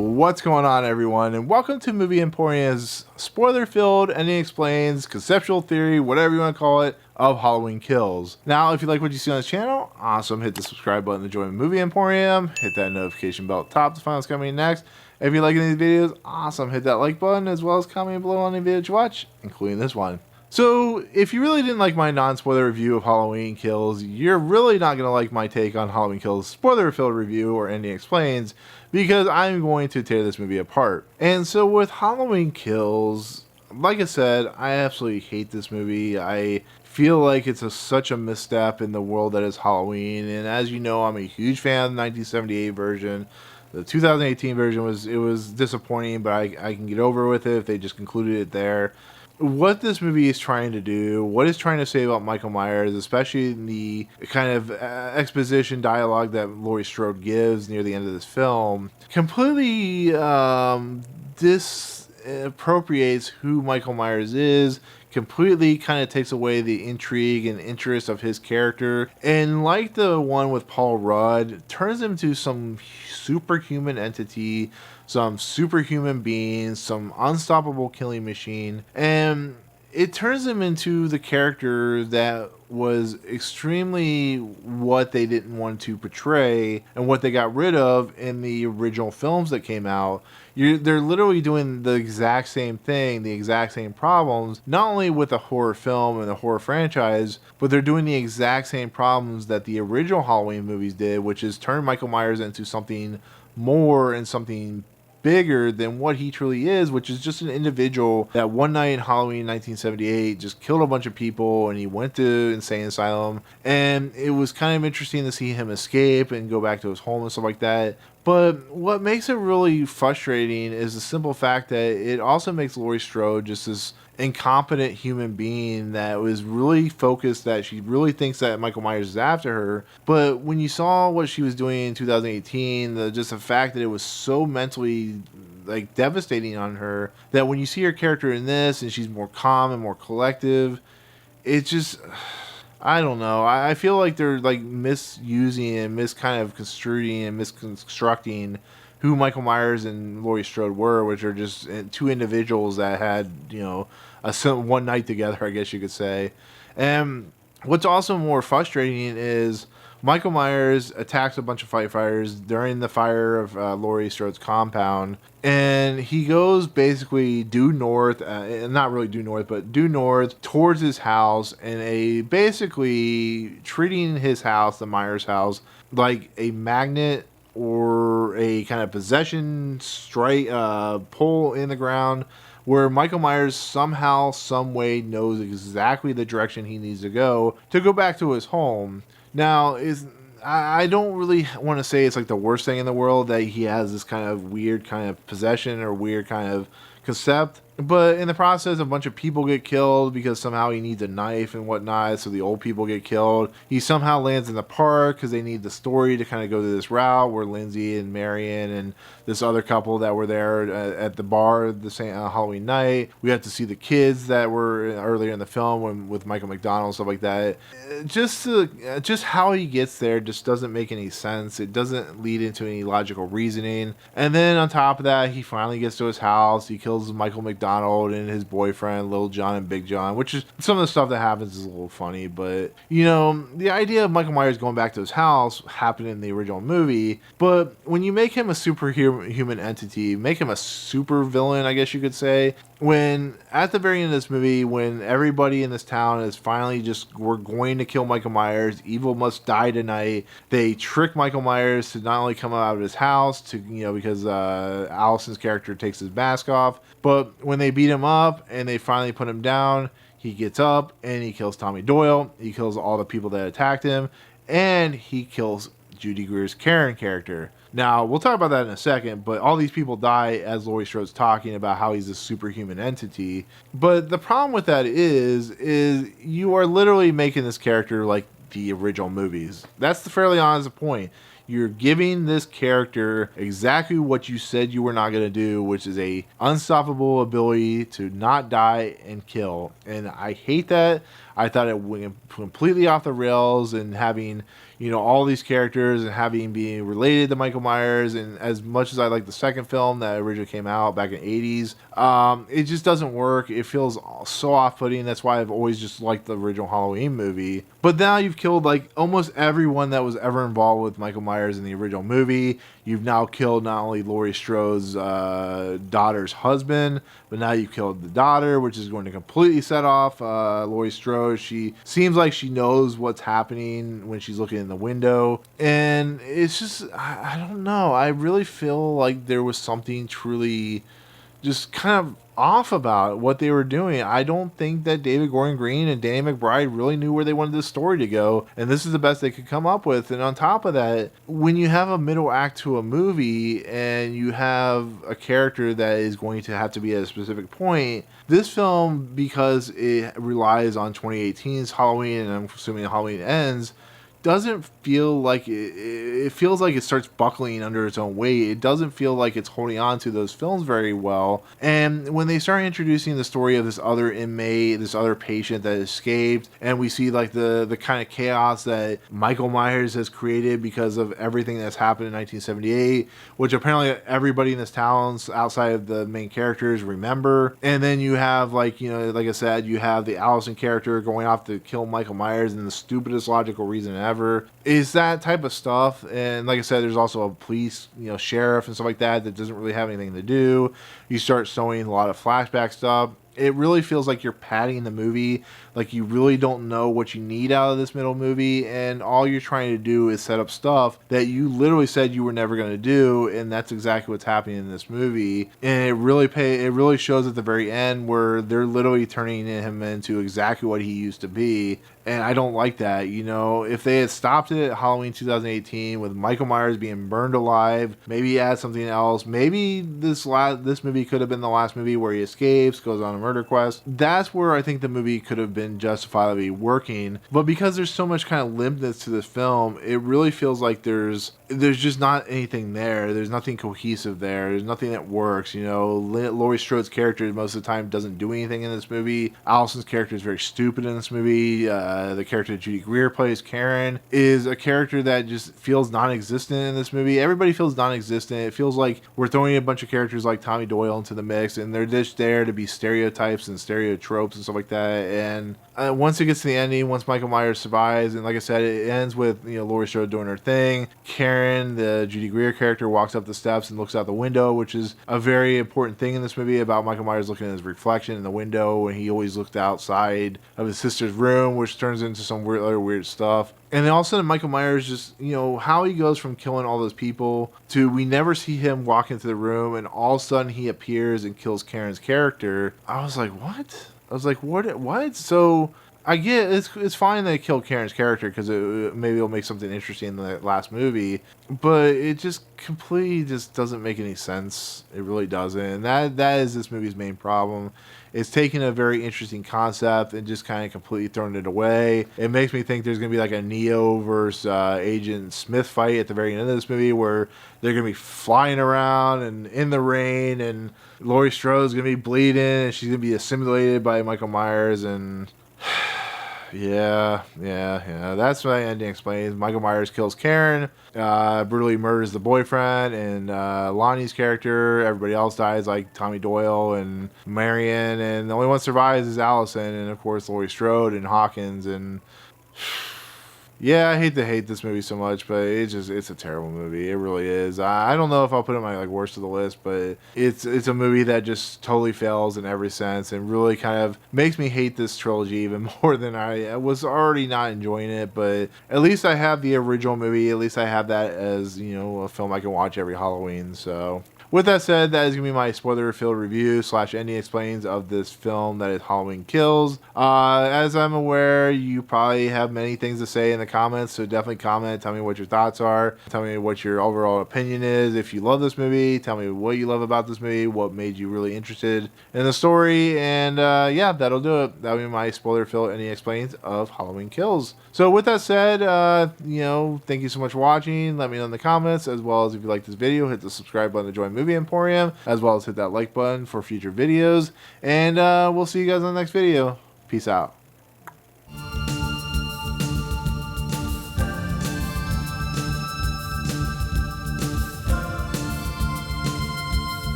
What's going on, everyone, and welcome to Movie Emporium's spoiler-filled, ending explains, conceptual theory, whatever you want to call it, of Halloween Kills. Now, if you like what you see on this channel, awesome, hit the subscribe button to join Movie Emporium, hit that notification bell at the top to find what's coming next. If you like any of these videos, awesome, hit that like button, as well as comment below on any video you watch, including this one. So, if you really didn't like my non-spoiler review of Halloween Kills, you're really not going to like my take on Halloween Kills spoiler-filled review or ending explains, because I'm going to tear this movie apart. And so with Halloween Kills, like I said, I absolutely hate this movie. I feel like it's such a misstep in the world that is Halloween, and as you know, I'm a huge fan of the 1978 version. The 2018 version was disappointing, but I can get over with it if they just concluded it there. What this movie is trying to do, what it's trying to say about Michael Myers, especially in the kind of exposition dialogue that Laurie Strode gives near the end of this film, completely disappropriates who Michael Myers is, completely kind of takes away the intrigue and interest of his character, and like the one with Paul Rudd, turns him to some superhuman entity, some superhuman being, some unstoppable killing machine, and it turns him into the character that was extremely what they didn't want to portray and what they got rid of in the original films that came out. They're literally doing the exact same thing, the exact same problems, not only with a horror film and a horror franchise, but they're doing the exact same problems that the original Halloween movies did, which is turn Michael Myers into something more and something bigger than what he truly is, which is just an individual that one night in Halloween 1978 just killed a bunch of people, and he went to insane asylum, and it was kind of interesting to see him escape and go back to his home and stuff like that. But what makes it really frustrating is the simple fact that it also makes Laurie Strode just this incompetent human being that was really focused, that she really thinks that Michael Myers is after her. But when you saw what she was doing in 2018, just the fact that it was so mentally devastating on her, that when you see her character in this and she's more calm and more collective, it just, I don't know. I feel like they're misusing and construing and misconstructing who Michael Myers and Laurie Strode were, which are just two individuals that had, one night together, I guess you could say. And what's also more frustrating is Michael Myers attacks a bunch of firefighters during the fire of Laurie Strode's compound, and he goes basically due north, not really due north, but due north towards his house, and basically treating his house, the Myers house, like a magnet or a kind of possession strike pull in the ground, where Michael Myers somehow, some way knows exactly the direction he needs to go back to his home. Now, I don't really want to say it's like the worst thing in the world that he has this kind of weird kind of possession or weird kind of concept, but in the process a bunch of people get killed because somehow he needs a knife and whatnot, so the old people get killed. He somehow lands in the park because they need the story to kind of go to this route where Lindsay and Marion and this other couple that were there at the bar the same Halloween night. We have to see the kids that were earlier in the film with Michael McDonald and stuff like that. Just how he gets there just doesn't make any sense. It doesn't lead into any logical reasoning. And then on top of that, he finally gets to his house. He kills Michael McDonald and his boyfriend, Little John and Big John, which is some of the stuff that happens is a little funny. But, the idea of Michael Myers going back to his house happened in the original movie. But when you make him a superhuman entity, make him a super villain, I guess you could say, when at the very end of this movie, when everybody in this town is finally we're going to kill Michael Myers, evil must die tonight, they trick Michael Myers to not only come out of his house because Allison's character takes his mask off, but when they beat him up and they finally put him down, he gets up and he kills Tommy Doyle, he kills all the people that attacked him, and he kills Judy Greer's Karen character. Now, we'll talk about that in a second, but all these people die as Laurie Strode's talking about how he's a superhuman entity. But the problem with that is you are literally making this character like the original movies. That's the fairly honest point. You're giving this character exactly what you said you were not going to do, which is a unstoppable ability to not die and kill. And I hate that. I thought it went completely off the rails, and having all these characters and having being related to Michael Myers. And as much as I like the second film that originally came out back in the 80s, it just doesn't work. It feels so off-putting. That's why I've always just liked the original Halloween movie. But now you've killed like almost everyone that was ever involved with Michael Myers in the original movie. You've now killed not only Laurie Strode's daughter's husband, but now you've killed the daughter, which is going to completely set off Laurie Strode. She seems like she knows what's happening when she's looking in the window. And it's just, I don't know. I really feel like there was something truly just kind of off about what they were doing. I don't think that David Gordon Green and Danny McBride really knew where they wanted this story to go, and this is the best they could come up with. And on top of that, when you have a middle act to a movie and you have a character that is going to have to be at a specific point, this film, because it relies on 2018's Halloween, and I'm assuming Halloween ends, doesn't feel like it feels like it starts buckling under its own weight. It doesn't feel like it's holding on to those films very well. And when they start introducing the story of this other inmate, this other patient that escaped, and we see like the kind of chaos that Michael Myers has created because of everything that's happened in 1978, which apparently everybody in this town outside of the main characters remember. And then you have like I said, you have the Allison character going off to kill Michael Myers in the stupidest logical reason ever. Is that type of stuff. And like I said, there's also a police, sheriff and stuff like that doesn't really have anything to do. You start showing a lot of flashback stuff. It really feels like you're padding the movie, like you really don't know what you need out of this middle movie, and all you're trying to do is set up stuff that you literally said you were never going to do, and that's exactly what's happening in this movie. And it really shows at the very end where they're literally turning him into exactly what he used to be. And I don't like that. If they had stopped it at Halloween 2018 with Michael Myers being burned alive, maybe add something else. Maybe this movie could have been the last movie where he escapes, goes on a murder quest. That's where I think the movie could have been justifiably working. But because there's so much kind of limpness to this film, it really feels like there's just not anything there. There's nothing cohesive there. There's nothing that works. Laurie Strode's character most of the time doesn't do anything in this movie. Allison's character is very stupid in this movie. The character that Judy Greer plays, Karen, is a character that just feels non-existent in this movie. Everybody feels non-existent. It feels like we're throwing a bunch of characters like Tommy Doyle into the mix, and they're just there to be stereotypes and stereotropes and stuff like that. And once it gets to the ending, once Michael Myers survives, and like I said, it ends with Laurie Strode doing her thing. Karen, the Judy Greer character, walks up the steps and looks out the window, which is a very important thing in this movie about Michael Myers looking at his reflection in the window, and he always looked outside of his sister's room, which turns into some other weird stuff. And then all of a sudden, Michael Myers just, how he goes from killing all those people to we never see him walk into the room, and all of a sudden he appears and kills Karen's character. I was like, what? I was like, what? So I get it's fine that they killed Karen's character because maybe it'll make something interesting in the last movie, but it just completely just doesn't make any sense. It really doesn't. And that is this movie's main problem. It's taking a very interesting concept and just kind of completely throwing it away. It makes me think there's going to be like a Neo versus Agent Smith fight at the very end of this movie where they're going to be flying around and in the rain, and Laurie Strode's going to be bleeding, and she's going to be assimilated by Michael Myers, and yeah. That's what the ending explains. Michael Myers kills Karen, brutally murders the boyfriend, and Lonnie's character. Everybody else dies, like Tommy Doyle and Marion, and the only one survives is Allison, and of course Laurie Strode and Hawkins. And yeah, I hate to hate this movie so much, but it's a terrible movie. It really is. I don't know if I'll put it on my worst of the list, but it's a movie that just totally fails in every sense and really kind of makes me hate this trilogy even more than I was already not enjoying it. But at least I have the original movie. At least I have that as, a film I can watch every Halloween. So with that said, that is going to be my spoiler-filled review / ending explains of this film that is Halloween Kills. As I'm aware, you probably have many things to say in the comments, so definitely comment. Tell me what your thoughts are. Tell me what your overall opinion is. If you love this movie, tell me what you love about this movie, what made you really interested in the story, and yeah, that'll do it. That'll be my spoiler-filled ending explains of Halloween Kills. So with that said, thank you so much for watching. Let me know in the comments, as well as if you like this video, hit the subscribe button to join Movie Emporium, as well as hit that like button for future videos, and we'll see you guys on the next video. Peace out.